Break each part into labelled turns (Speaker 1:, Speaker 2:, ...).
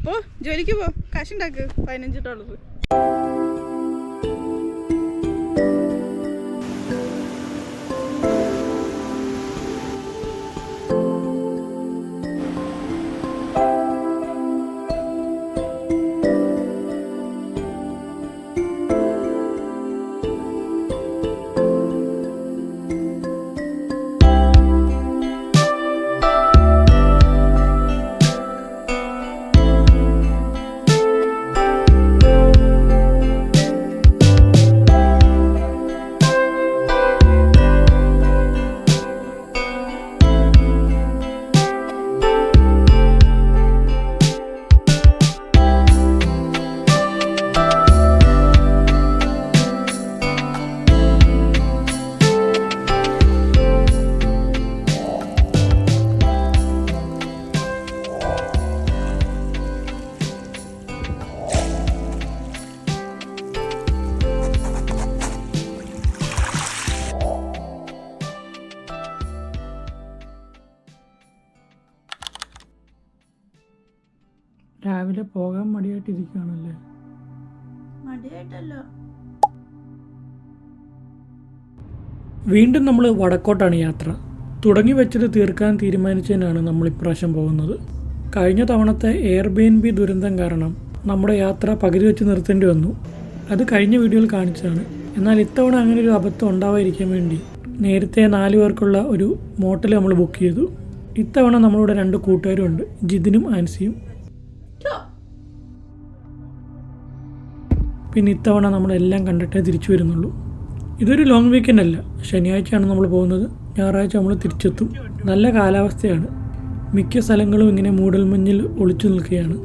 Speaker 1: പോ ജോലിക്ക് പോ, കാശുണ്ടാക്ക്. $15.
Speaker 2: രാവിലെ പോകാൻ മടിയായിട്ടിരിക്കുകയാണല്ലേ?
Speaker 1: മടിയായിട്ടല്ലോ.
Speaker 2: വീണ്ടും നമ്മൾ വടക്കോട്ടാണ് യാത്ര. തുടങ്ങി വെച്ചത് തീർക്കാൻ തീരുമാനിച്ചതിനാണ് നമ്മൾ ഇപ്രാവശ്യം പോകുന്നത്. കഴിഞ്ഞ തവണത്തെ എയർബിഎൻബി ദുരന്തം കാരണം നമ്മുടെ യാത്ര പകുതി വെച്ച് നിർത്തേണ്ടി വന്നു. അത് കഴിഞ്ഞ വീഡിയോയിൽ കാണിച്ചതാണ്. എന്നാൽ ഇത്തവണ അങ്ങനെ ഒരു അബദ്ധം ഉണ്ടാവാതിരിക്കാൻ വേണ്ടി നേരത്തെ 4 പേർക്കുള്ള ഒരു മോട്ടൽ നമ്മൾ ബുക്ക് ചെയ്തു. ഇത്തവണ നമ്മളിവിടെ 2 കൂട്ടുകാരുണ്ട്, ജിതിനും ആൻസിയും. പിന്നെ ഇത്തവണ നമ്മളെല്ലാം കണ്ടിട്ടേ തിരിച്ചു വരുന്നുള്ളൂ. ഇതൊരു ലോങ് വീക്കെൻഡ് അല്ല, ശനിയാഴ്ചയാണ് നമ്മൾ പോകുന്നത്. ഞായറാഴ്ച നമ്മൾ തിരിച്ചെത്തും. നല്ല കാലാവസ്ഥയാണ്. മിക്ക സ്ഥലങ്ങളും ഇങ്ങനെ മൂടൽമഞ്ഞിൽ ഒളിച്ചു നിൽക്കുകയാണ്.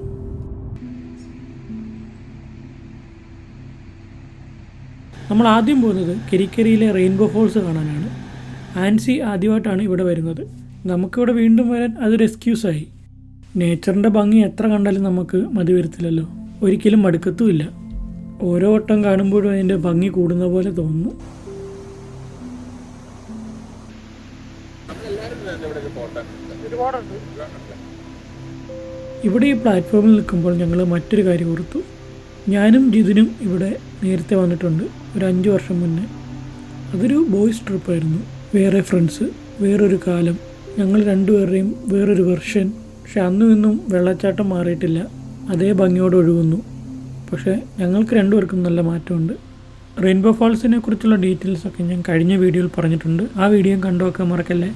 Speaker 2: നമ്മൾ ആദ്യം പോകുന്നത് കെരിക്കരിയിലെ റെയിൻബോ ഫോൾസ് കാണാനാണ്. ആൻസി ആദ്യമായിട്ടാണ് ഇവിടെ വരുന്നത്. നമുക്കിവിടെ വീണ്ടും വരാൻ അതൊരു എക്സ്ക്യൂസായി. നേച്ചറിൻ്റെ ഭംഗി എത്ര കണ്ടാലും നമുക്ക് മതി വരത്തില്ലല്ലോ, ഒരിക്കലും മടുക്കത്തുമില്ല. ഓരോ വട്ടം കാണുമ്പോഴും അതിൻ്റെ ഭംഗി കൂടുന്ന പോലെ തോന്നുന്നു. ഇവിടെ ഈ പ്ലാറ്റ്ഫോമിൽ നിൽക്കുമ്പോൾ ഞങ്ങൾ മറ്റൊരു കാര്യം ഓർത്തു. ഞാനും ജിതിനും ഇവിടെ നേരത്തെ വന്നിട്ടുണ്ട്, ഒരു 5 വർഷം മുന്നേ. അതൊരു ബോയ്സ് ട്രിപ്പായിരുന്നു. വേറെ ഫ്രണ്ട്സ്, വേറൊരു കാലം, ഞങ്ങൾ 2 പേരുടെയും വേറൊരു വെർഷൻ. പക്ഷെ അന്നും ഇന്നും വെള്ളച്ചാട്ടം മാറിയിട്ടില്ല, അതേ ഭംഗിയോടെ ഒഴുകുന്നു. പക്ഷേ ഞങ്ങൾക്ക് 2 പേർക്കും നല്ല മാറ്റമുണ്ട്. റെയിൻബോ ഫോൾസിനെ കുറിച്ചുള്ള ഡീറ്റെയിൽസൊക്കെ ഞാൻ കഴിഞ്ഞ വീഡിയോയിൽ പറഞ്ഞിട്ടുണ്ട്. ആ വീഡിയോ കണ്ടു വെക്കാൻ മറക്കല്ലേ.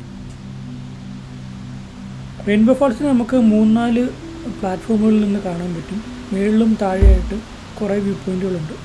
Speaker 2: റെയിൻബോ ഫോൾസിന് നമുക്ക് 3-4 പ്ലാറ്റ്ഫോമുകളിൽ നിന്ന് കാണാൻ പറ്റും. മുകളിലും താഴെയായിട്ട് കുറേ വ്യൂ പോയിൻറ്റുകളുണ്ട്.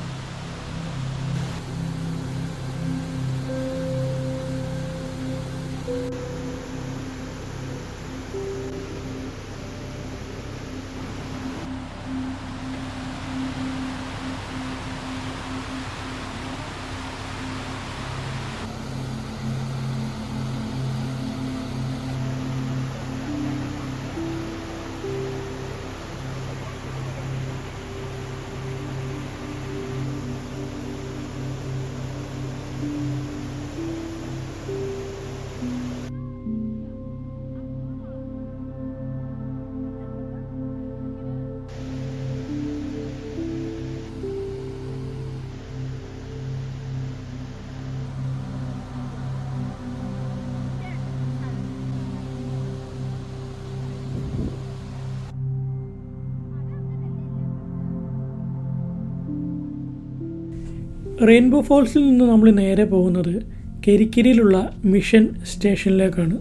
Speaker 2: റെയിൻബോ ഫോൾസിൽ നിന്ന് നമ്മൾ നേരെ പോകുന്നത് കെരിക്കരിയിലുള്ള മിഷൻ സ്റ്റേഷനിലേക്കാണ്.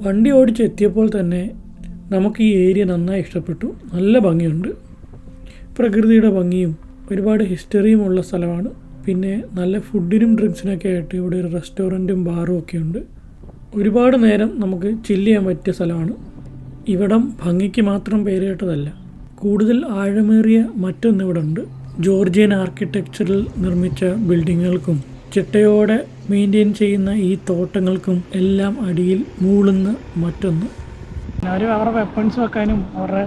Speaker 2: വണ്ടി ഓടിച്ചെത്തിയപ്പോൾ തന്നെ നമുക്ക് ഈ ഏരിയ നന്നായി ഇഷ്ടപ്പെട്ടു. നല്ല ഭംഗിയുണ്ട്. പ്രകൃതിയുടെ ഭംഗിയും ഒരുപാട് ഹിസ്റ്ററിയുമുള്ള സ്ഥലമാണ്. പിന്നെ നല്ല ഫുഡിനും ഡ്രിങ്ക്സിനൊക്കെ ആയിട്ട് ഇവിടെ ഒരു റെസ്റ്റോറൻറ്റും ബാറും ഒക്കെ ഉണ്ട്. ഒരുപാട് നേരം നമുക്ക് ചില്ല് ചെയ്യാൻ പറ്റിയ സ്ഥലമാണ്. ഇവിടം ഭംഗിക്ക് മാത്രം പേരുകേട്ടതല്ല, കൂടുതൽ ആഴമേറിയ മറ്റൊന്നിവിടെ ഉണ്ട്. ജോർജിയൻ ആർക്കിടെക്ചറിൽ നിർമ്മിച്ച ബിൽഡിങ്ങുകൾക്കും ചിട്ടയോടെ മെയിൻറ്റെയിൻ ചെയ്യുന്ന ഈ തോട്ടങ്ങൾക്കും എല്ലാം അടിയിൽ മൂളുന്ന മറ്റൊന്ന്. അവർ അവരുടെ വെപ്പൺസ് വെക്കാനും അവരുടെ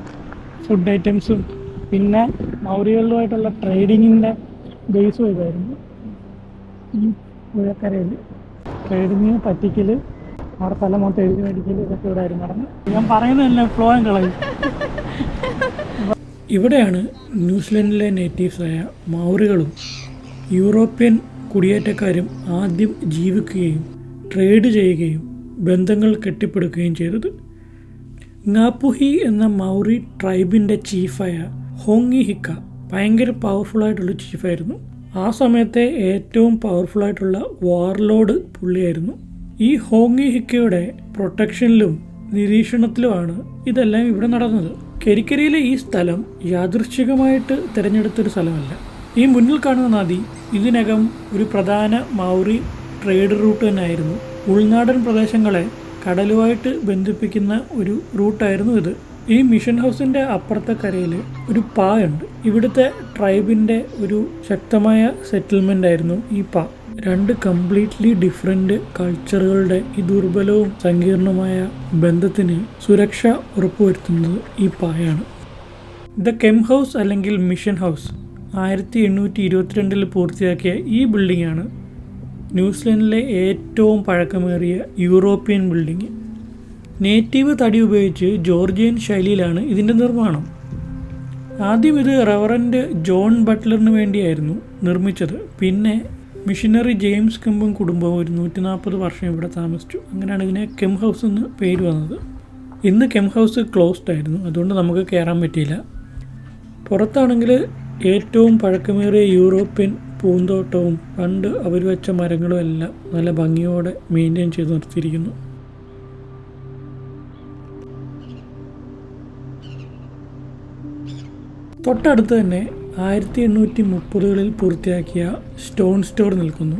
Speaker 2: ഫുഡ് ഐറ്റംസും പിന്നെ മൗര്യകളുമായിട്ടുള്ള ട്രേഡിങ്ങിൻ്റെ ബേസും ഇതായിരുന്നു. ഈ പുഴക്കരയിൽ ട്രേഡിങ്, പറ്റിക്കൽ, അവരുടെ സ്ഥലം മൊത്തം എഴുതി മേടിക്കൽ, ഇതൊക്കെ ഇവിടെ ആയിരുന്നു നടന്നു. ഞാൻ പറയുന്നതല്ല ഫ്ലോയും കളയും. ഇവിടെയാണ് ന്യൂസിലൻഡിലെ നേറ്റീവ്സായ മൗറികളും യൂറോപ്യൻ കുടിയേറ്റക്കാരും ആദ്യം ജീവിക്കുകയും ട്രേഡ് ചെയ്യുകയും ബന്ധങ്ങൾ കെട്ടിപ്പടുക്കുകയും ചെയ്തത്. ങ്ങാപുഹി എന്ന മൗറി ട്രൈബിൻ്റെ ചീഫായ ഹോങ്ങി ഹിക്ക ഭയങ്കര പവർഫുള്ളായിട്ടുള്ള ചീഫായിരുന്നു. ആ സമയത്തെ ഏറ്റവും പവർഫുള്ളായിട്ടുള്ള വാർലോഡ് പുള്ളിയായിരുന്നു. ഈ ഹോങ്ങി ഹിക്കയുടെ പ്രൊട്ടക്ഷനിലും നിരീക്ഷണത്തിലുമാണ് ഇതെല്ലാം ഇവിടെ നടന്നത്. കെരിക്കരിയിലെ ഈ സ്ഥലം യാദൃശ്ചികമായിട്ട് തിരഞ്ഞെടുത്തൊരു സ്ഥലമല്ല. ഈ മുന്നിൽ കാണുന്ന നദി ഇതിനകം ഒരു പ്രധാന മൗറി ട്രേഡ് റൂട്ട് തന്നെയായിരുന്നു. ഉൾനാടൻ പ്രദേശങ്ങളെ കടലുമായിട്ട് ബന്ധിപ്പിക്കുന്ന ഒരു റൂട്ടായിരുന്നു ഇത്. ഈ മിഷൻ ഹൗസിൻ്റെ അപ്പുറത്തെ കരയിൽ ഒരു പാ ഉണ്ട്. ഇവിടുത്തെ ട്രൈബിൻ്റെ ഒരു ശക്തമായ സെറ്റിൽമെൻ്റ് ആയിരുന്നു ഈ പാ. രണ്ട് കംപ്ലീറ്റ്ലി ഡിഫറെൻ്റ് കൾച്ചറുകളുടെ ഈ ദുർബലവും സങ്കീർണമായ ബന്ധത്തിന് സുരക്ഷ ഉറപ്പുവരുത്തുന്നത് ഈ പായാണ്. ദ കെം ഹൗസ് അല്ലെങ്കിൽ മിഷൻ ഹൗസ് 1822 പൂർത്തിയാക്കിയ ഈ ബിൽഡിംഗാണ് ന്യൂസിലൻഡിലെ ഏറ്റവും പഴക്കമേറിയ യൂറോപ്യൻ ബിൽഡിംഗ്. നേറ്റീവ് തടി ഉപയോഗിച്ച് ജോർജിയൻ ശൈലിയിലാണ് ഇതിൻ്റെ നിർമ്മാണം. ആദ്യം ഇത് റവറൻഡ് ജോൺ ബട്ട്ലറിന് വേണ്ടിയായിരുന്നു നിർമ്മിച്ചത്. പിന്നെ മിഷനറി ജെയിംസ് കെമ്പും കുടുംബവും ഒരു 140 വർഷം ഇവിടെ താമസിച്ചു. അങ്ങനെയാണ് ഇതിനെ കെം ഹൗസ് എന്ന് പേര് വന്നത്. ഇന്ന് കെം ഹൗസ് ക്ലോസ്ഡ് ആയിരുന്നു, അതുകൊണ്ട് നമുക്ക് കയറാൻ പറ്റിയില്ല. പുറത്താണെങ്കിൽ ഏറ്റവും പഴക്കമേറിയ യൂറോപ്യൻ പൂന്തോട്ടവും പണ്ട് അവർ വെച്ച മരങ്ങളും എല്ലാം നല്ല ഭംഗിയോടെ മെയിൻറ്റെയിൻ ചെയ്ത് നിർത്തിയിരിക്കുന്നു. തൊട്ടടുത്ത് തന്നെ 1830കളിൽ പൂർത്തിയാക്കിയ സ്റ്റോൺ സ്റ്റോർ നിൽക്കുന്നു.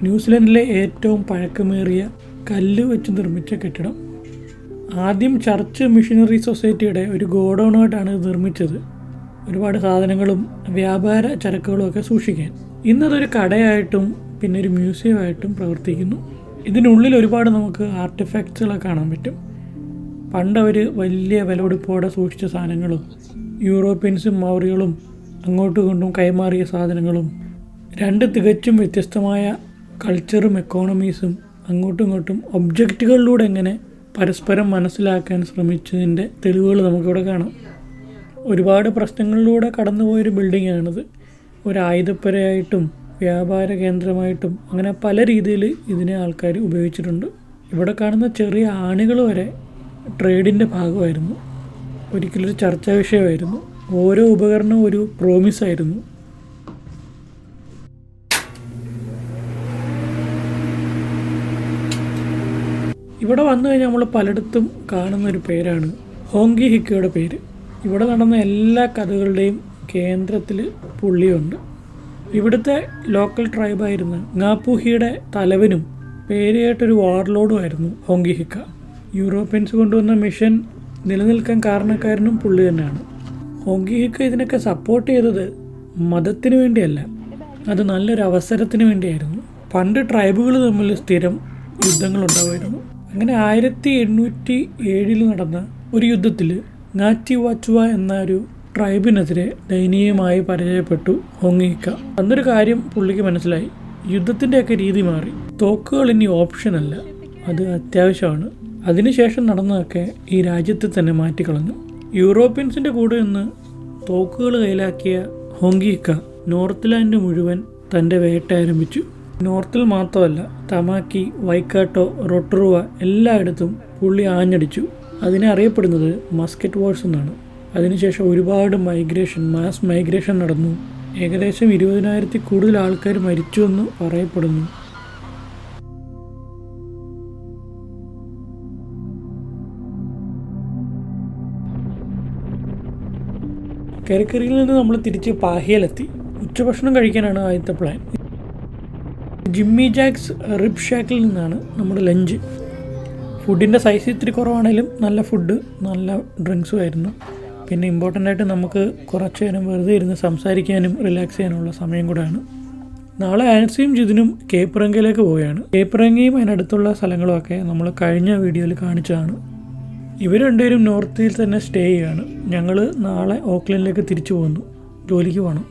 Speaker 2: ന്യൂസിലൻഡിലെ ഏറ്റവും പഴക്കമേറിയ കല്ല് വെച്ച് നിർമ്മിച്ച കെട്ടിടം. ആദ്യം ചർച്ച് മിഷനറി സൊസൈറ്റിയുടെ ഒരു ഗോഡൗണായിട്ടാണ് ഇത് നിർമ്മിച്ചത്, ഒരുപാട് സാധനങ്ങളും വ്യാപാര ചരക്കുകളും ഒക്കെ സൂക്ഷിക്കാൻ. ഇന്നതൊരു കടയായിട്ടും പിന്നെ ഒരു മ്യൂസിയമായിട്ടും പ്രവർത്തിക്കുന്നു. ഇതിനുള്ളിൽ ഒരുപാട് നമുക്ക് ആർട്ടിഫാക്ട്സുകളൊക്കെ കാണാൻ പറ്റും. പണ്ടവർ വലിയ വിലപിടിപ്പോടെ സൂക്ഷിച്ച സാധനങ്ങളും യൂറോപ്യൻസും മൗറികളും അങ്ങോട്ടും ഇങ്ങോട്ടും കൈമാറിയ സാധനങ്ങളും രണ്ട് തികച്ചും വ്യത്യസ്തമായ കൾച്ചറും എക്കോണമീസും അങ്ങോട്ടും ഇങ്ങോട്ടും ഒബ്ജക്റ്റുകളിലൂടെ എങ്ങനെ പരസ്പരം മനസ്സിലാക്കാൻ ശ്രമിച്ചതിൻ്റെ തെളിവുകൾ നമുക്കിവിടെ കാണാം. ഒരുപാട് പ്രശ്നങ്ങളിലൂടെ കടന്നുപോയൊരു ബിൽഡിങ്ങാണിത്. ഒരു ആയുധപ്പുരയായിട്ടും വ്യാപാര കേന്ദ്രമായിട്ടും അങ്ങനെ പല രീതിയിൽ ഇതിനെ ആൾക്കാർ ഉപയോഗിച്ചിട്ടുണ്ട്. ഇവിടെ കാണുന്ന ചെറിയ ആണികൾ വരെ ട്രേഡിൻ്റെ ഭാഗമായിരുന്നു, ഒരിക്കലൊരു ചർച്ചാ വിഷയമായിരുന്നു. ഓരോ ഉപകരണവും ഒരു പ്രോമിസായിരുന്നു. ഇവിടെ വന്നു കഴിഞ്ഞാൽ നമ്മൾ പലയിടത്തും കാണുന്നൊരു പേരാണ് ഹോങ്കി ഹിക്കയുടെ പേര്. ഇവിടെ നടന്ന എല്ലാ കഥകളുടെയും കേന്ദ്രത്തിൽ പുള്ളിയുണ്ട്. ഇവിടുത്തെ ലോക്കൽ ട്രൈബായിരുന്ന ങ്ങാപുഹിയുടെ തലവനും പേരുകേട്ടൊരു വാർലോഡുമായിരുന്നു ഹോങ്കി ഹിക്ക. യൂറോപ്യൻസ് കൊണ്ടുവന്ന മിഷൻ നിലനിൽക്കാൻ കാരണക്കാരനും പുള്ളി തന്നെയാണ്. ഹോങ്കി ഹിക്ക ഇതിനൊക്കെ സപ്പോർട്ട് ചെയ്തത് മതത്തിന് വേണ്ടിയല്ല, അത് നല്ലൊരു അവസരത്തിന് വേണ്ടിയായിരുന്നു. പണ്ട് ട്രൈബുകൾ തമ്മിൽ സ്ഥിരം യുദ്ധങ്ങളുണ്ടാവുമായിരുന്നു. അങ്ങനെ 1807 നടന്ന ഒരു യുദ്ധത്തിൽ ങ്ങാറ്റി വാച്ചുവ എന്ന ഒരു ട്രൈബിനെതിരെ ദയനീയമായി പരാജയപ്പെട്ടു ഹോങ്കി ഹിക്ക. അന്നൊരു കാര്യം പുള്ളിക്ക് മനസ്സിലായി, യുദ്ധത്തിൻ്റെയൊക്കെ രീതി മാറി. തോക്കുകൾ ഇനി ഓപ്ഷനല്ല, അത് അത്യാവശ്യമാണ്. അതിനുശേഷം നടന്നതൊക്കെ ഈ രാജ്യത്തെ തന്നെ മാറ്റിക്കളഞ്ഞു. യൂറോപ്യൻസിൻ്റെ കൂടെ നിന്ന് തോക്കുകൾ കയ്യിലാക്കിയ ഹോങ്കി ഹിക്ക നോർത്ത് മുഴുവൻ തൻ്റെ വേട്ട ആരംഭിച്ചു. നോർത്തിൽ മാത്രമല്ല, തമാക്കി, വൈക്കാട്ടോ, റൊട്ടറുവ എല്ലായിടത്തും പുള്ളി ആഞ്ഞടിച്ചു. അതിനെ അറിയപ്പെടുന്നത് മസ്കറ്റ് വാർസ് എന്നാണ്. അതിനുശേഷം ഒരുപാട് മാസ് മൈഗ്രേഷൻ നടന്നു. ഏകദേശം 20,000 കൂടുതൽ ആൾക്കാർ മരിച്ചു എന്ന് പറയപ്പെടുന്നു. കെരിക്കരിയിൽ നിന്ന് നമ്മൾ തിരിച്ച് പാഹിയയിലെത്തി. ഉച്ചഭക്ഷണം കഴിക്കാനാണ് ആദ്യത്തെ പ്ലാൻ. ജിമ്മി ജാക്സ് റിബ് ഷാക്കിൽ നിന്നാണ് നമ്മുടെ ലഞ്ച്. ഫുഡിൻ്റെ സൈസ് ഇത്തിരി കുറവാണെങ്കിലും നല്ല ഫുഡ്, നല്ല ഡ്രിങ്ക്സും ആയിരുന്നു. പിന്നെ ഇമ്പോർട്ടൻ്റ് ആയിട്ട് നമുക്ക് കുറച്ച് നേരം വെറുതെ ഇരുന്ന് സംസാരിക്കാനും റിലാക്സ് ചെയ്യാനുള്ള സമയം കൂടെയാണ്. നാളെ ആൻസിയും ജിതിനും കേപ്പറങ്കയിലേക്ക് പോവുകയാണ്. കേപ്പറങ്കയും അതിനടുത്തുള്ള സ്ഥലങ്ങളുമൊക്കെ നമ്മൾ കഴിഞ്ഞ വീഡിയോയിൽ കാണിച്ചതാണ്. ഇവർ രണ്ടുപേരും നോർത്തിൽ തന്നെ സ്റ്റേ ചെയ്യുകയാണ്. ഞങ്ങൾ നാളെ ഓക്ലൻഡിലേക്ക് തിരിച്ചു പോകുന്നു, ജോലിക്ക് പോകണം.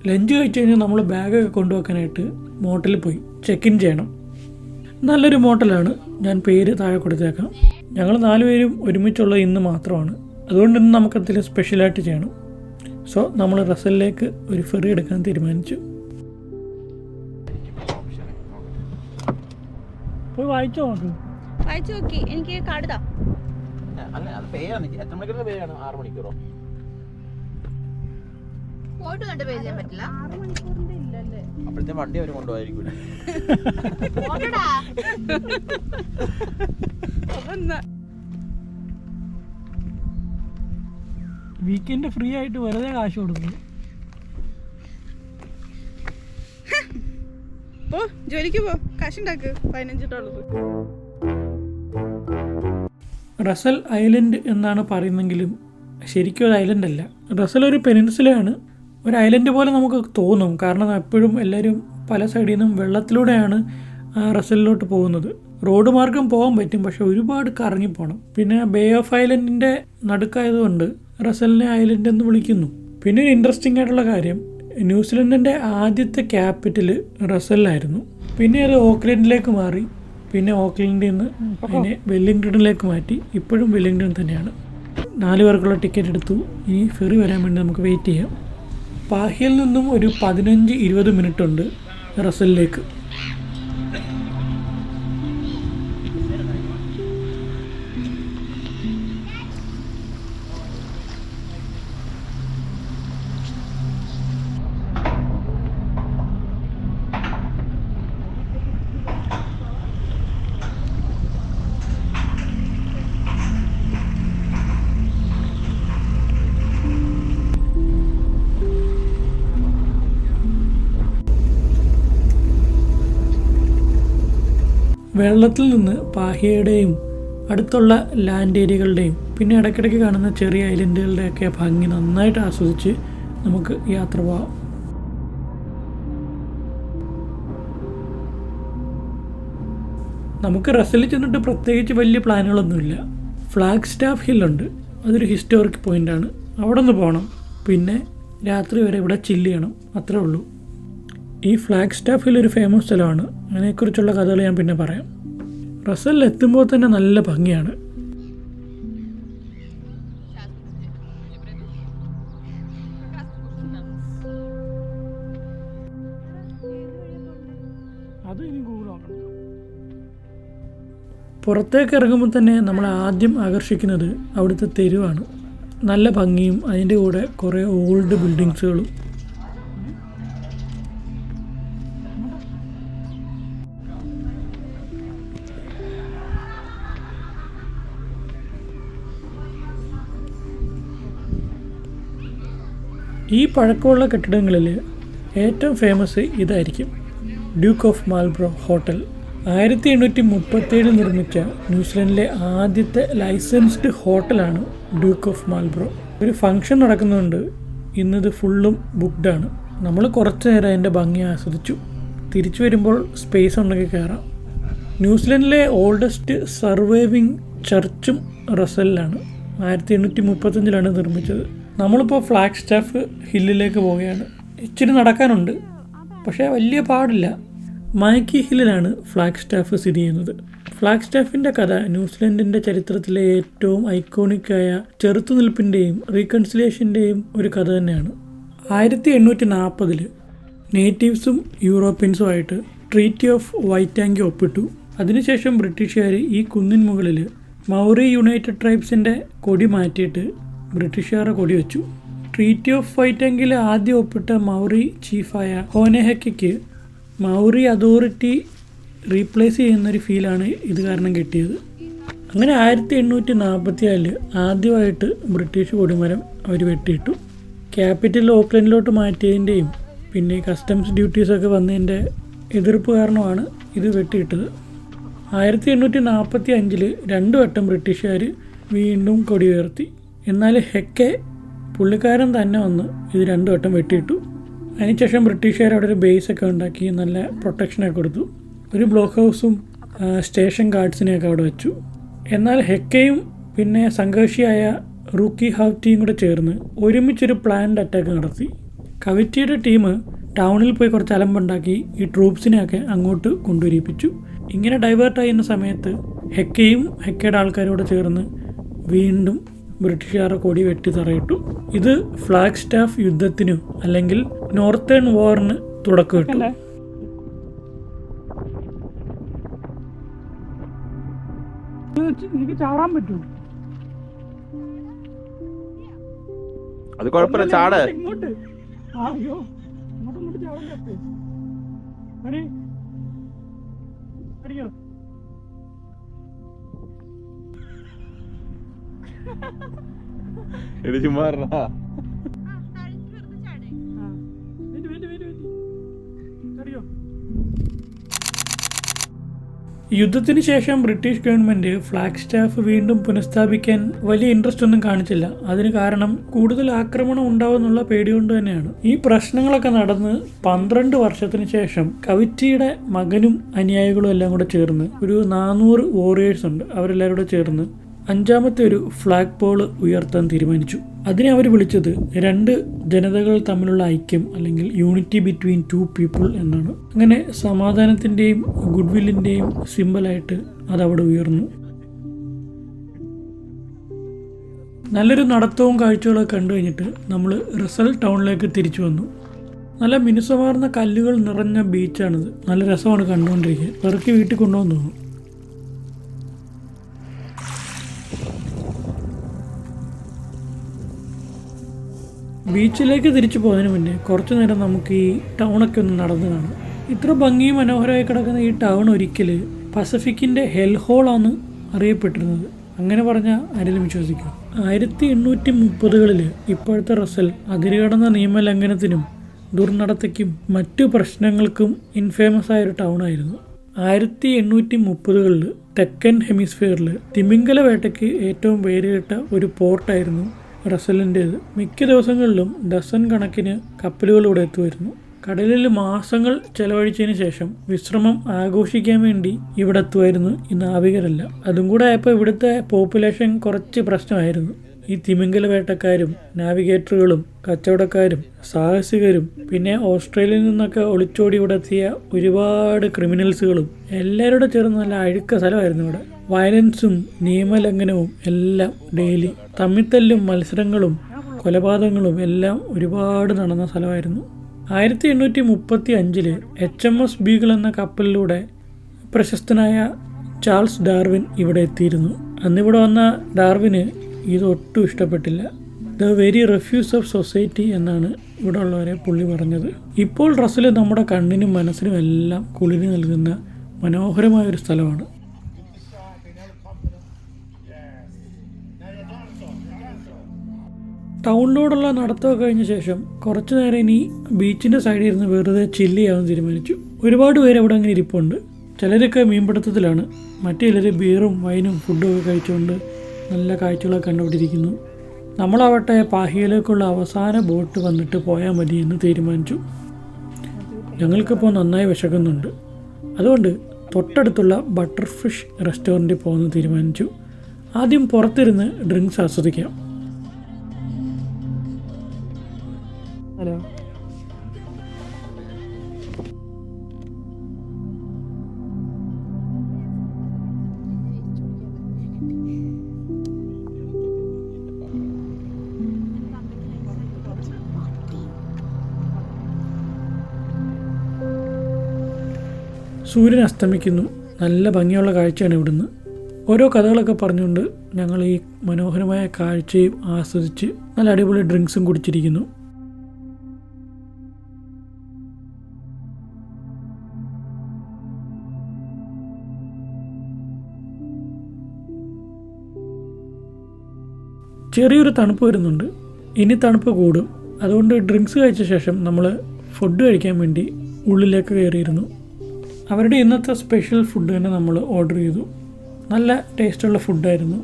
Speaker 2: ലഞ്ച് കഴിച്ച് കഴിഞ്ഞാൽ നമ്മൾ ബാഗൊക്കെ കൊണ്ടുവെക്കാനായിട്ട് മോട്ടലിൽ പോയി ചെക്ക് ഇൻ ചെയ്യണം. നല്ലൊരു മോട്ടലാണ്, ഞാൻ പേര് താഴെ കൊടുത്തേക്കാം. ഞങ്ങൾ 4 പേരും ഒരുമിച്ചുള്ളത് ഇന്ന് മാത്രമാണ്. അതുകൊണ്ട് ഇന്ന് നമുക്കതിൽ സ്പെഷ്യലായിട്ട് ചെയ്യണം. സോ നമ്മൾ റസലിലേക്ക് ഒരു ഫെറി എടുക്കാൻ തീരുമാനിച്ചു. പോയി വായിച്ചോ നോക്ക്.
Speaker 1: വായിച്ചു നോക്കി. എനിക്ക് കാർഡ്
Speaker 3: അല്ല അത് പേ ആണ്. എത്ര മണിക്കൂർ പേ ആണ്? 6 മണിക്കൂറോ?
Speaker 1: പോയിട്ട് കണ്ട് പേ ചെയ്യാൻ പറ്റില്ല. 6 മണിക്കൂറിന്റെ ഇല്ലല്ലേ?
Speaker 3: അപ്പോഴത്തെ വണ്ടി അവർ കൊണ്ടുപോയിരിക്കും.
Speaker 2: വീക്കെൻഡ് ഫ്രീ ആയിട്ട് വെറുതെ കാശ് കൊടുക്കുന്നു.
Speaker 1: ജോലിക്ക് പോ, കാശുണ്ടാക്ക്. $15.
Speaker 2: റസൽ ഐലൻഡ് എന്നാണ് പറയുന്നെങ്കിലും ശരിക്കും ഒരു ഐലൻഡ് അല്ല. റസൽ ഒരു പെനിൻസുലയാണ്. ഒരു ഐലൻഡ് പോലെ നമുക്ക് തോന്നും, കാരണം എപ്പോഴും എല്ലാവരും പല സൈഡിൽ നിന്നും വെള്ളത്തിലൂടെയാണ് റസലിലോട്ട് പോകുന്നത്. റോഡ് മാർഗം പോകാൻ പറ്റും, പക്ഷെ ഒരുപാട് കറങ്ങിപ്പോണം. പിന്നെ ബേ ഓഫ് ഐലൻഡിൻ്റെ നടുക്കായതുകൊണ്ട് റസലിനെ ഐലൻഡ് എന്ന് വിളിക്കുന്നു. പിന്നെ ഒരു ഇൻട്രസ്റ്റിംഗ് ആയിട്ടുള്ള കാര്യം, ന്യൂസിലൻഡിൻ്റെ ആദ്യത്തെ ക്യാപിറ്റൽ റസലിലായിരുന്നു. പിന്നെ അത് ഓക്ലൻഡിലേക്ക് മാറി. പിന്നെ ഓക്ലൻഡിൽ നിന്ന് അതിനെ വെല്ലിംഗ്ടണിലേക്ക് മാറ്റി. ഇപ്പോഴും വെല്ലിംഗ്ടൺ തന്നെയാണ്. 4 പേർക്കുള്ള ടിക്കറ്റ് എടുത്തു. ഇനി ഫെറി വരാൻ വേണ്ടി നമുക്ക് വെയിറ്റ് ചെയ്യാം. പാഹിയിൽ നിന്നും ഒരു 15-20 മിനിറ്റ് ഉണ്ട് റസലിലേക്ക്. വെള്ളത്തിൽ നിന്ന് പാഹിയയുടെയും അടുത്തുള്ള ലാൻഡ് ഏരിയകളുടെയും പിന്നെ ഇടയ്ക്കിടയ്ക്ക് കാണുന്ന ചെറിയ ഐലൻഡുകളുടെയൊക്കെ ഭംഗി നന്നായിട്ട് ആസ്വദിച്ച് നമുക്ക് യാത്ര പോകാം. നമുക്ക് റസലിൽ ചെന്നിട്ട് പ്രത്യേകിച്ച് വലിയ പ്ലാനുകളൊന്നുമില്ല. ഫ്ലാഗ് സ്റ്റാഫ് ഹില്ലുണ്ട്, അതൊരു ഹിസ്റ്റോറിക് പോയിൻ്റാണ്. അവിടെ നിന്ന് പോകണം. പിന്നെ രാത്രി വരെ ഇവിടെ ചില്ല് ചെയ്യണം, അത്രേ ഉള്ളൂ. ഈ ഫ്ലാഗ് സ്റ്റാഫ് ഹിൽ ഒരു ഫേമസ് സ്ഥലമാണ്. അതിനെക്കുറിച്ചുള്ള കഥകൾ ഞാൻ പിന്നെ പറയാം. റസലിൽ എത്തുമ്പോൾ തന്നെ നല്ല ഭംഗിയാണ്. പുറത്തേക്ക് ഇറങ്ങുമ്പോൾ തന്നെ നമ്മളെ ആദ്യം ആകർഷിക്കുന്നത് അവിടുത്തെ തെരുവാണ്. നല്ല ഭംഗിയും അതിൻ്റെ കൂടെ കുറേ ഓൾഡ് ബിൽഡിങ്സുകളും. ഈ പഴക്കമുള്ള കെട്ടിടങ്ങളിൽ ഏറ്റവും ഫേമസ് ഇതായിരിക്കും, ഡ്യൂക്ക് ഓഫ് മാൽബ്രോ ഹോട്ടൽ. 1837 നിർമ്മിച്ച ന്യൂസിലൻഡിലെ ആദ്യത്തെ ലൈസൻസ്ഡ് ഹോട്ടലാണ് ഡ്യൂക്ക് ഓഫ് മാൽബ്രോ. ഒരു ഫംഗ്ഷൻ നടക്കുന്നുണ്ട്, ഇന്നത് ഫുള്ളും ബുക്ക്ഡാണ്. നമ്മൾ കുറച്ച് നേരം അതിൻ്റെ ഭംഗി ആസ്വദിച്ചു. തിരിച്ചു വരുമ്പോൾ സ്പേസ് ഉണ്ടെങ്കിൽ കയറാം. ന്യൂസിലൻഡിലെ ഓൾഡസ്റ്റ് സർവൈവിങ് ചർച്ചും റസലിലാണ്. 1835 നിർമ്മിച്ചത്. നമ്മളിപ്പോൾ ഫ്ലാഗ് സ്റ്റാഫ് ഹില്ലിലേക്ക് പോവുകയാണ്. ഇച്ചിരി നടക്കാനുണ്ട്, പക്ഷേ വലിയ പാടില്ല. മൈക്കി ഹില്ലിലാണ് ഫ്ലാഗ് സ്റ്റാഫ് സ്ഥിതി ചെയ്യുന്നത്. ഫ്ലാഗ് സ്റ്റാഫിൻ്റെ കഥ ന്യൂസിലൻഡിൻ്റെ ചരിത്രത്തിലെ ഏറ്റവും ഐക്കോണിക്കായ ചെറുത്തുനിൽപ്പിൻ്റെയും റീകൺസിലിയേഷൻ്റെയും ഒരു കഥ തന്നെയാണ്. 1840 നേറ്റീവ്സും യൂറോപ്യൻസുമായിട്ട് ട്രീറ്റി ഓഫ് വൈറ്റാങ്കി ഒപ്പിട്ടു. അതിനുശേഷം ബ്രിട്ടീഷുകാർ ഈ കുന്നിൻ മുകളിൽ മൗറി യുണൈറ്റഡ് ട്രൈബ്സിൻ്റെ കൊടി മാറ്റിയിട്ട് ബ്രിട്ടീഷുകാരുടെ കൊടി വെച്ചു. ട്രീറ്റി ഓഫ് വൈറ്റാങ്കിൽ ആദ്യം ഒപ്പിട്ട മൗറി ചീഫായ ഹോനെഹയ്ക്ക് മൗറി അതോറിറ്റി റീപ്ലേസ് ചെയ്യുന്നൊരു ഫീലാണ് ഇത് കാരണം കിട്ടിയത്. അങ്ങനെ 1847 ആദ്യമായിട്ട് ബ്രിട്ടീഷ് കൊടിമരം അവർ വെട്ടിയിട്ടു. ക്യാപിറ്റൽ ഓക്ലൻഡിലോട്ട് മാറ്റിയതിൻ്റെയും പിന്നെ കസ്റ്റംസ് ഡ്യൂട്ടീസൊക്കെ വന്നതിൻ്റെ എതിർപ്പ് കാരണമാണ് ഇത് വെട്ടിയിട്ടത്. 1845 2 വട്ടം ബ്രിട്ടീഷുകാർ വീണ്ടും കൊടി ഉയർത്തി. എന്നാൽ ഹെക്കെ പുള്ളിക്കാരൻ തന്നെ വന്ന് ഇത് 2 വട്ടം വെട്ടിയിട്ടു. അതിനുശേഷം ബ്രിട്ടീഷുകാർ അവിടെ ഒരു ബേസൊക്കെ ഉണ്ടാക്കി നല്ല പ്രൊട്ടക്ഷനൊക്കെ കൊടുത്തു. ഒരു ബ്ലോക്ക് ഹൗസും സ്റ്റേഷൻ ഗാർഡ്സിനെയൊക്കെ അവിടെ വെച്ചു. എന്നാൽ ഹെക്കയും പിന്നെ സംഘർഷിയായ റൂക്കി ഹൗറ്റിയും കൂടെ ചേർന്ന് ഒരുമിച്ചൊരു പ്ലാൻഡ് അറ്റാക്ക് നടത്തി. കവിറ്റിയുടെ ടീം ടൗണിൽ പോയി കുറച്ച് അലമ്പുണ്ടാക്കി ഈ ട്രൂപ്സിനെയൊക്കെ അങ്ങോട്ട് കൊണ്ടുവരിപ്പിച്ചു. ഇങ്ങനെ ഡൈവേർട്ട് ചെയ്യുന്ന സമയത്ത് ഹെക്കയും ഹെക്കയുടെ ആൾക്കാരോട് ചേർന്ന് വീണ്ടും ബ്രിട്ടീഷുകാരുടെ കൊടി വെട്ടി തറയിട്ടു. ഇത് ഫ്ലാഗ്സ്റ്റാഫ് യുദ്ധത്തിനു അല്ലെങ്കിൽ നോർത്തേൺ വാറിന് തുടക്കമിട്ടു.
Speaker 4: എനിക്ക് ചാടാൻ പറ്റൂ?
Speaker 3: അത് കുഴപ്പമില്ല, ചാട്.
Speaker 4: ഇങ്ങോട്ട് അയ്യോ, ഇങ്ങോട്ട് ചാടാൻ പറ്റേ? അടിയോ?
Speaker 2: യുദ്ധത്തിന് ശേഷം ബ്രിട്ടീഷ് ഗവൺമെന്റ് ഫ്ലാഗ്സ്റ്റാഫ് വീണ്ടും പുനഃസ്ഥാപിക്കാൻ വലിയ ഇൻട്രസ്റ്റ് ഒന്നും കാണിച്ചില്ല. അതിന് കാരണം കൂടുതൽ ആക്രമണം ഉണ്ടാവുമെന്നുള്ള പേടികൊണ്ട് തന്നെയാണ്. ഈ പ്രശ്നങ്ങളൊക്കെ നടന്ന് 12 വർഷത്തിന് ശേഷം കവിറ്റിയുടെ മകനും അനുയായികളും എല്ലാം കൂടെ ചേർന്ന് ഒരു 400 വോറിയേഴ്സ് ഉണ്ട്. അവരെല്ലാവരും കൂടെ ചേർന്ന് 5ാമത്തെ ഒരു ഫ്ലാഗ് പോൾ ഉയർത്താൻ തീരുമാനിച്ചു. അതിനെ അവർ വിളിച്ചത് 2 ജനതകൾ തമ്മിലുള്ള ഐക്യം അല്ലെങ്കിൽ യൂണിറ്റി ബിറ്റ്വീൻ 2 പീപ്പിൾ എന്നാണ്. അങ്ങനെ സമാധാനത്തിൻ്റെയും ഗുഡ് വില്ലിൻ്റെയും സിമ്പലായിട്ട് അതവിടെ ഉയർന്നു. നല്ലൊരു നടത്തവും കാഴ്ചകളൊക്കെ കണ്ടു കഴിഞ്ഞിട്ട് നമ്മൾ റസൽ ടൗണിലേക്ക് തിരിച്ചു വന്നു. നല്ല മിനുസമാർന്ന കല്ലുകൾ നിറഞ്ഞ ബീച്ചാണിത്. നല്ല രസമാണ് കണ്ടുകൊണ്ടിരിക്കുക. പെറുക്കി വീട്ടിൽ കൊണ്ടുവന്ന് തോന്നുന്നു. ബീച്ചിലേക്ക് തിരിച്ചു പോകുന്നതിന് മുന്നേ കുറച്ചു നേരം നമുക്ക് ഈ ടൗണൊക്കെ ഒന്ന് നടന്നു കാണാം. ഇത്ര ഭംഗിയും മനോഹരമായി കിടക്കുന്ന ഈ ടൗൺ ഒരിക്കൽ പസഫിക്കിൻ്റെ ഹെൽ ഹോളാണ് അറിയപ്പെട്ടിരുന്നത്. അങ്ങനെ പറഞ്ഞാൽ ആരെങ്കിലും വിശ്വസിക്കും. 1830കളിൽ ഇപ്പോഴത്തെ റസൽ അതിരുകടന്ന നിയമലംഘനത്തിനും ദുർനടത്തയ്ക്കും മറ്റു പ്രശ്നങ്ങൾക്കും ഇൻഫേമസ് ആയൊരു ടൗണായിരുന്നു. 1830കളിൽ തെക്കൻ ഹെമിസ്ഫിയറിൽ തിമിംഗല വേട്ടയ്ക്ക് ഏറ്റവും പേരുകേട്ട ഒരു പോർട്ടായിരുന്നു റസലിൻ്റേത്. മിക്ക ദിവസങ്ങളിലും ഡസൻ കണക്കിന് കപ്പലുകൾ ഇവിടെ എത്തുമായിരുന്നു. കടലിൽ മാസങ്ങൾ ചെലവഴിച്ചതിന് ശേഷം വിശ്രമം ആഘോഷിക്കാൻ വേണ്ടി ഇവിടെ എത്തുമായിരുന്നു ഈ നാവികരല്ല. അതും കൂടെ ആയപ്പോൾ ഇവിടുത്തെ പോപ്പുലേഷൻ കുറച്ച് പ്രശ്നമായിരുന്നു. ഈ തിമിംഗല വേട്ടക്കാരും നാവിഗേറ്ററുകളും കച്ചവടക്കാരും സാഹസികരും പിന്നെ ഓസ്ട്രേലിയയിൽ നിന്നൊക്കെ ഒളിച്ചോടി ഇവിടെ എത്തിയ ഒരുപാട് ക്രിമിനൽസുകളും എല്ലാവരും ചേർന്ന് നല്ല അഴുക്ക സ്ഥലമായിരുന്നു ഇവിടെ. വയലൻസും നിയമലംഘനവും എല്ലാം ഡെയിലി. തമ്മിത്തല്ലും മത്സരങ്ങളും കൊലപാതകങ്ങളും എല്ലാം ഒരുപാട് നടന്ന സ്ഥലമായിരുന്നു. 1835 HMS ബീഗിൾ എന്ന കപ്പലിലൂടെ പ്രശസ്തനായ ചാൾസ് ഡാർവിൻ ഇവിടെ എത്തിയിരുന്നു. അന്നിവിടെ വന്ന ഡാർവിന് ഇതൊട്ടും ഇഷ്ടപ്പെട്ടില്ല. The very refuse of society എന്നാണ് ഇവിടെ ഉള്ളവരെ പുള്ളി പറഞ്ഞത്. ഇപ്പോൾ റസൽ നമ്മുടെ കണ്ണിനും മനസ്സിനും എല്ലാം കുളിര് നൽകുന്ന മനോഹരമായൊരു സ്ഥലമാണ്. ടൗണിനോടുള്ള നടത്തമൊക്കെ കഴിഞ്ഞ ശേഷം കുറച്ചു നേരം ഇനി ബീച്ചിൻ്റെ സൈഡിൽ ഇരുന്ന് വെറുതെ ചില്ല് ചെയ്യാൻ തീരുമാനിച്ചു. ഒരുപാട് പേര് അവിടെ അങ്ങനെ ഇരിപ്പുണ്ട്. ചിലരൊക്കെ മീൻപിടുത്തത്തിലാണ്, മറ്റു ചിലർ ബീറും വൈനും ഫുഡും ഒക്കെ കഴിച്ചുകൊണ്ട് നല്ല കാഴ്ചകളൊക്കെ കണ്ടുപിടിച്ചിരിക്കുന്നു. നമ്മളാവട്ടെ പാഹിയിലേക്കുള്ള അവസാന ബോട്ട് വന്നിട്ട് പോയാൽ മതി എന്ന് തീരുമാനിച്ചു. ഞങ്ങൾക്കിപ്പോൾ നന്നായി വിശക്കുന്നുണ്ട്. അതുകൊണ്ട് തൊട്ടടുത്തുള്ള ബട്ടർ ഫിഷ് റെസ്റ്റോറൻറ്റിൽ പോകുന്ന തീരുമാനിച്ചു. ആദ്യം പുറത്തിരുന്ന് ഡ്രിങ്ക്സ് ആസ്വദിക്കാം.
Speaker 4: ഹലോ,
Speaker 2: സൂര്യൻ അസ്തമിക്കുന്നു. നല്ല ഭംഗിയുള്ള കാഴ്ചയാണ് ഇവിടുന്ന്. ഓരോ കഥകളൊക്കെ പറഞ്ഞുകൊണ്ട് ഞങ്ങൾ ഈ മനോഹരമായ കാഴ്ചയും ആസ്വദിച്ച് നല്ല അടിപൊളി ഡ്രിങ്ക്സും കുടിച്ചിരിക്കുന്നു. ചെറിയൊരു തണുപ്പ് വരുന്നുണ്ട്. ഇനി തണുപ്പ് കൂടും. അതുകൊണ്ട് ഡ്രിങ്ക്സ് കഴിച്ച ശേഷം നമ്മൾ ഫുഡ് കഴിക്കാൻ വേണ്ടി ഉള്ളിലേക്ക് കയറിയിരുന്നു. അവരുടെ ഇന്നത്തെ സ്പെഷ്യൽ ഫുഡ് തന്നെ നമ്മൾ ഓർഡർ ചെയ്തു. നല്ല ടേസ്റ്റുള്ള ഫുഡായിരുന്നു.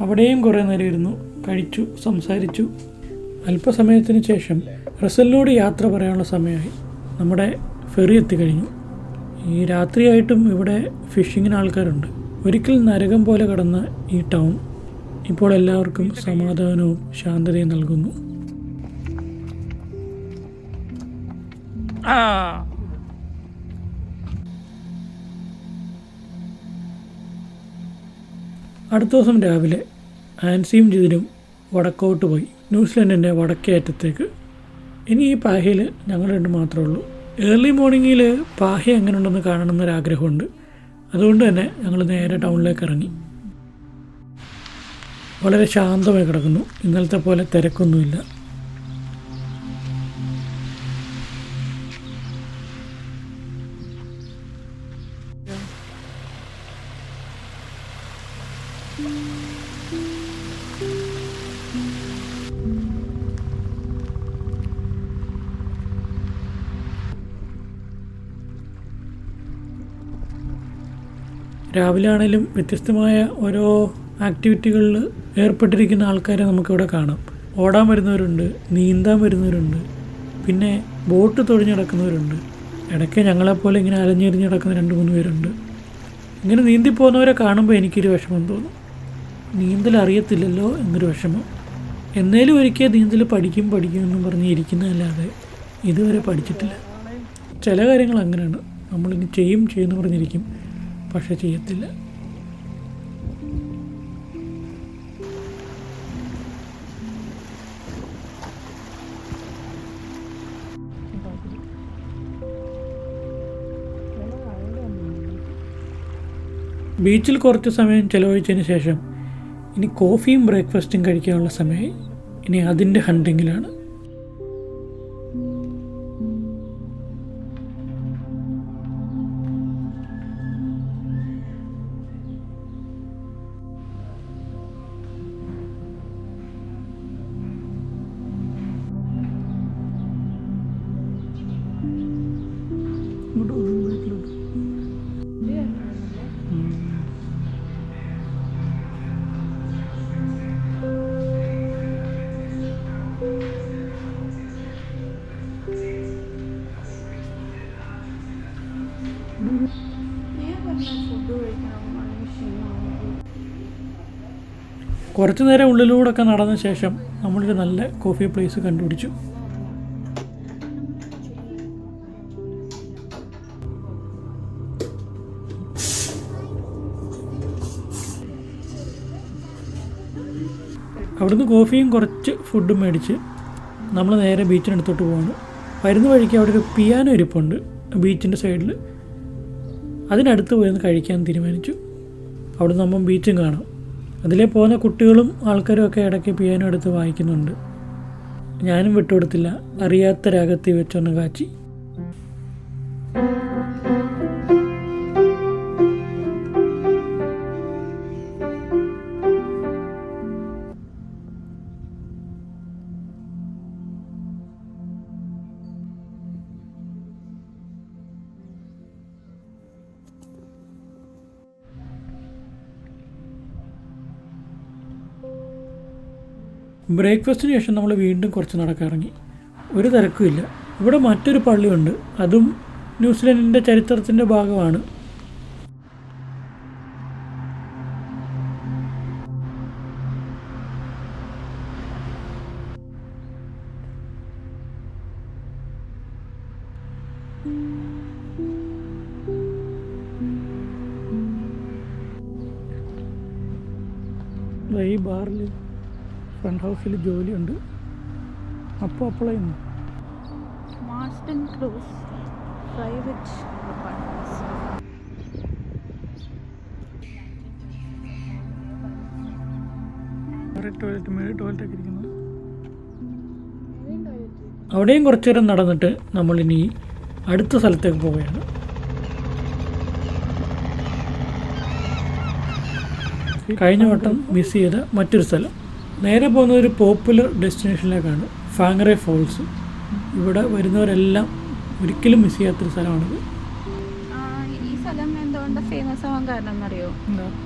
Speaker 2: അവിടെയും കുറേ നേരം ഇരുന്നു, കഴിച്ചു, സംസാരിച്ചു. അല്പസമയത്തിന് ശേഷം റസലിനോട് യാത്ര പറയാനുള്ള സമയമായി. നമ്മുടെ ഫെറി എത്തിക്കഴിഞ്ഞു. ഈ രാത്രിയായിട്ടും ഇവിടെ ഫിഷിങ്ങിന് ആൾക്കാരുണ്ട്. ഒരിക്കൽ നരകം പോലെ കിടന്ന ഈ ടൗൺ ഇപ്പോൾ എല്ലാവർക്കും സമാധാനവും ശാന്തതയും നൽകുന്നു. അടുത്ത ദിവസം രാവിലെ ആൻസിയും ജിതിനും വടക്കോട്ട് പോയി, ന്യൂസിലൻഡിൻ്റെ വടക്കേ അറ്റത്തേക്ക്. ഇനി ഈ പാഹയിൽ ഞങ്ങൾ രണ്ട് മാത്രമേ ഉള്ളൂ. ഏർലി മോർണിംഗിൽ പാഹ എങ്ങനെയുണ്ടെന്ന് കാണണമെന്നൊരാഗ്രഹമുണ്ട്. അതുകൊണ്ട് തന്നെ ഞങ്ങൾ നേരെ ടൗണിലേക്ക് ഇറങ്ങി. വളരെ ശാന്തമായി കിടക്കുന്നു, ഇന്നലത്തെ പോലെ തിരക്കൊന്നുമില്ല. രാവിലെ ആണെങ്കിലും വ്യത്യസ്തമായ ഓരോ ആക്ടിവിറ്റികളിൽ ഏർപ്പെട്ടിരിക്കുന്ന ആൾക്കാരെ നമുക്കിവിടെ കാണാം. ഓടാൻ വരുന്നവരുണ്ട്, നീന്താൻ വരുന്നവരുണ്ട്, പിന്നെ ബോട്ട് തൊഴിഞ്ഞ് നടക്കുന്നവരുണ്ട്. ഇടയ്ക്ക് ഞങ്ങളെപ്പോലെ ഇങ്ങനെ അലഞ്ഞെറിഞ്ഞ് നടക്കുന്ന 2-3 പേരുണ്ട്. ഇങ്ങനെ നീന്തിപ്പോകുന്നവരെ കാണുമ്പോൾ എനിക്കൊരു വിഷമം തോന്നും. നീന്തൽ അറിയത്തില്ലല്ലോ എന്നൊരു വിഷമം. എന്നേലും ഒരിക്കൽ നീന്തൽ പഠിക്കുമെന്നും പറഞ്ഞ് ഇരിക്കുന്നതല്ലാതെ ഇതുവരെ പഠിച്ചിട്ടില്ല. ചില കാര്യങ്ങൾ അങ്ങനെയാണ്, നമ്മളിനി ചെയ്യുമെന്ന് പറഞ്ഞിരിക്കും, പക്ഷെ ചെയ്യത്തില്ല. ബീച്ചിൽ കുറച്ച് സമയം ചിലവഴിച്ചതിന് ശേഷം ഇനി കോഫിയും ബ്രേക്ക്ഫാസ്റ്റും കഴിക്കാനുള്ള സമയമായി. ഇനി അതിൻ്റെ ഹണ്ടിങ്ങിലാണ്. കുറച്ചു നേരം ഉള്ളിലൂടെയൊക്കെ നടന്ന ശേഷം നമ്മളൊരു നല്ല കോഫി പ്ലേസ് കണ്ടുപിടിച്ചു. അവിടുന്ന് കോഫിയും കുറച്ച് ഫുഡും മേടിച്ച് നമ്മൾ നേരെ ബീച്ചിനടുത്തോട്ട് പോവാണ്. വരുന്ന വഴിക്ക് അവിടെ ഒരു പിയാനോ ഇരിപ്പുണ്ട് ബീച്ചിൻ്റെ സൈഡിൽ. അതിനടുത്ത് പോയി കഴിക്കാൻ തീരുമാനിച്ചു. അവിടെ നമ്മൾ ബീച്ചും കാണാം. അതിലേ പോകുന്ന കുട്ടികളും ആൾക്കാരും ഒക്കെ ഇടയ്ക്ക് പിയാനോ എടുത്ത് വായിക്കുന്നുണ്ട്. ഞാനും വിട്ടുകൊടുത്തില്ല, അറിയാത്ത രാഗത്തിൽ വെച്ചൊന്ന് കാച്ചി. ബ്രേക്ക്ഫാസ്റ്റിന് ശേഷം നമ്മൾ വീണ്ടും കുറച്ച് നടക്കാനിറങ്ങി. ഒരു തിരക്കുമില്ല. ഇവിടെ മറ്റൊരു പള്ളിയുണ്ട്, അതും ന്യൂസിലൻഡിൻ്റെ ചരിത്രത്തിൻ്റെ ഭാഗമാണ്. ഈ ബാറിൽ ഫ്രണ്ട് ഹൗസിൽ ജോലിയുണ്ട്. അപ്പോൾ അപ്ലൈ ചെയ്യുന്നു.
Speaker 1: മാർസ്റ്റൺ ക്രൂസ് പ്രൈവറ്റ്
Speaker 2: ടോയ്ലറ്റൊക്കെ ഇരിക്കുന്നു. അവിടെയും കുറച്ചു നേരം നടന്നിട്ട് നമ്മളിനി അടുത്ത സ്ഥലത്തേക്ക് പോവുകയാണ്. കഴിഞ്ഞ വട്ടം മിസ് ചെയ്ത മറ്റൊരു സ്ഥലം. നേരെ പോകുന്നത് ഒരു പോപ്പുലർ ഡെസ്റ്റിനേഷനിലേക്കാണ്, ഫാങ്ങറെ ഫോൾസ്. ഇവിടെ വരുന്നവരെല്ലാം ഒരിക്കലും മിസ് ചെയ്യാത്തൊരു സ്ഥലമാണിത്.
Speaker 1: ഈ സ്ഥലം എന്തുകൊണ്ട് ഫേമസ് ആവാൻ കാരണം എന്നറിയോ?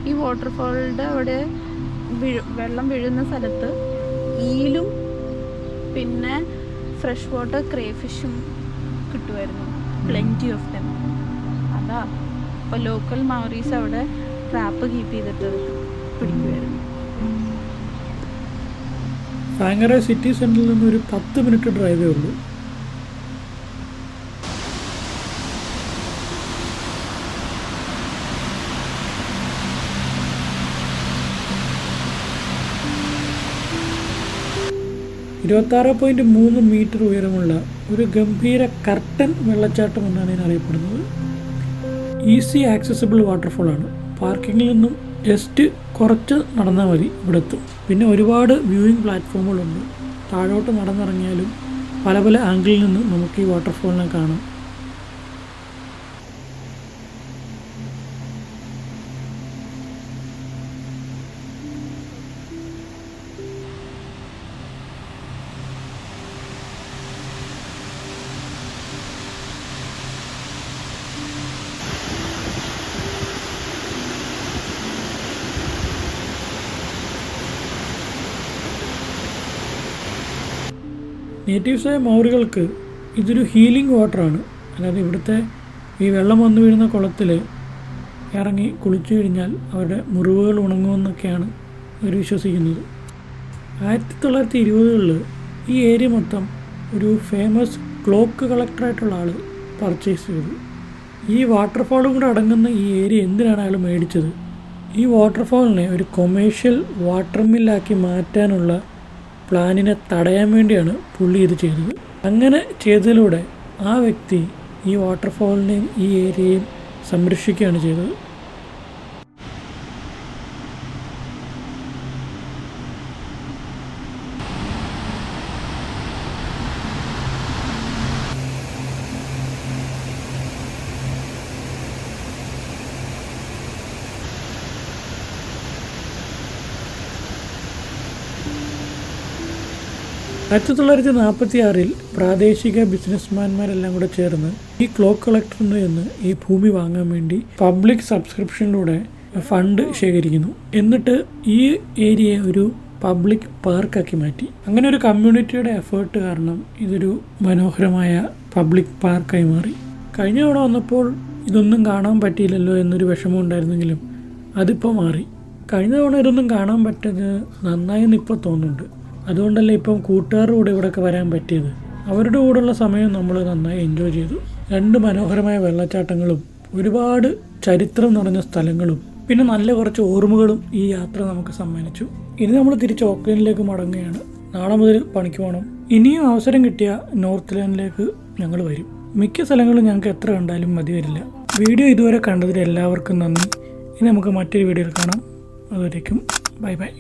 Speaker 1: ഈ വാട്ടർഫോളിൻ്റെ അവിടെ വെള്ളം വീഴുന്ന സ്ഥലത്ത് ഈലും പിന്നെ ഫ്രഷ് വാട്ടർ ക്രേഫിഷും കിട്ടുമായിരുന്നു, പ്ലെൻറ്റി ഓഫ് ദം. അതാ അപ്പോൾ ലോക്കൽ മൗറീസ് അവിടെ ട്രാപ്പ് കീപ്പ് ചെയ്തിട്ട് പിടിക്കുമായിരുന്നു.
Speaker 2: ഫാങ്ങറെ സിറ്റി സെൻറ്ററിൽ നിന്ന് ഒരു 10 മിനിറ്റ് ഡ്രൈവേ ഉള്ളൂ. 26.3 മീറ്റർ ഉയരമുള്ള ഒരു ഗംഭീര കർട്ടൻ വെള്ളച്ചാട്ടം എന്നാണ് ഇതിനറിയപ്പെടുന്നത്. Easy accessible വാട്ടർഫോളാണ്. പാർക്കിങ്ങിൽ നിന്നും ജസ്റ്റ് കുറച്ച് നടന്നാൽ മതി ഇവിടെ എത്തും. പിന്നെ ഒരുപാട് വ്യൂയിങ് പ്ലാറ്റ്ഫോമുകളുണ്ട്. താഴോട്ട് നടന്നിറങ്ങിയാലും പല പല ആംഗിളിൽ നിന്ന് നമുക്ക് ഈ വാട്ടർഫോളിനെ കാണാം. നേറ്റീവ്സായ മൗറികൾക്ക് ഇതൊരു ഹീലിംഗ് വാട്ടറാണ്. അതായത് ഇവിടുത്തെ ഈ വെള്ളം വന്നു വീഴുന്ന കുളത്തിൽ ഇറങ്ങി കുളിച്ചു കഴിഞ്ഞാൽ അവരുടെ മുറിവുകൾ ഉണങ്ങുമെന്നൊക്കെയാണ് അവർ വിശ്വസിക്കുന്നത്. 1920കളിൽ ഈ ഏരിയ മൊത്തം ഒരു ഫേമസ് ക്ലോക്ക് കളക്ടറായിട്ടുള്ള ആൾ പർച്ചേസ് ചെയ്തു. ഈ വാട്ടർഫാളും കൂടെ അടങ്ങുന്ന ഈ ഏരിയ എന്തിനാണ് അയാൾ മേടിച്ചത്? ഈ വാട്ടർഫാളിനെ ഒരു കൊമേഴ്ഷ്യൽ വാട്ടർ മില്ലാക്കി മാറ്റാനുള്ള പ്ലാനിനെ തടയാൻ വേണ്ടിയാണ് പുള്ളി ഇത് ചെയ്തത്. അങ്ങനെ ചെയ്തതിലൂടെ ആ വ്യക്തി ഈ വാട്ടർഫാളിനെയും ഈ ഏരിയയും സംരക്ഷിക്കുകയാണ് ചെയ്തത്. ആയിരത്തി 1946 പ്രാദേശിക ബിസിനസ്മാൻമാരെല്ലാം കൂടെ ചേർന്ന് ഈ ക്ലോക്ക് കളക്ടറിൽ നിന്ന് ഈ ഭൂമി വാങ്ങാൻ വേണ്ടി പബ്ലിക് സബ്സ്ക്രിപ്ഷനിലൂടെ ഫണ്ട് ശേഖരിക്കുന്നു. എന്നിട്ട് ഈ ഏരിയയെ ഒരു പബ്ലിക് പാർക്കാക്കി മാറ്റി. അങ്ങനെ ഒരു കമ്മ്യൂണിറ്റിയുടെ എഫേർട്ട് കാരണം ഇതൊരു മനോഹരമായ പബ്ലിക് പാർക്കായി മാറി. കഴിഞ്ഞ തവണ വന്നപ്പോൾ ഇതൊന്നും കാണാൻ പറ്റിയില്ലല്ലോ എന്നൊരു വിഷമം ഉണ്ടായിരുന്നെങ്കിലും അതിപ്പോൾ മാറി. കഴിഞ്ഞ തവണ ഇതൊന്നും കാണാൻ പറ്റത് നന്നായെന്ന് ഇപ്പോൾ തോന്നുന്നുണ്ട്. അതുകൊണ്ടല്ലേ ഇപ്പം കൂട്ടുകാരുടെ കൂടെ ഇവിടെയൊക്കെ വരാൻ പറ്റിയത്. അവരുടെ കൂടെയുള്ള സമയം നമ്മൾ നന്നായി എൻജോയ് ചെയ്തു. 2 മനോഹരമായ വെള്ളച്ചാട്ടങ്ങളും ഒരുപാട് ചരിത്രം നിറഞ്ഞ സ്ഥലങ്ങളും പിന്നെ നല്ല കുറച്ച് ഓർമ്മകളും ഈ യാത്ര നമുക്ക് സമ്മാനിച്ചു. ഇനി നമ്മൾ തിരിച്ച് ഓക്ലൻഡിലേക്ക് മടങ്ങുകയാണ്. നാളെ മുതൽ പണിക്ക് പോകണം. ഇനിയും അവസരം കിട്ടിയ നോർത്ത് ലാൻഡിലേക്ക് ഞങ്ങൾ വരും. മിക്ക സ്ഥലങ്ങളും ഞങ്ങൾക്ക് എത്ര കണ്ടാലും മതി വരില്ല. വീഡിയോ ഇതുവരെ കണ്ടതിൽ എല്ലാവർക്കും നന്ദി. ഇനി നമുക്ക് മറ്റൊരു വീഡിയോയിൽ കാണാം. അതുവരേക്കും ബൈ ബൈ.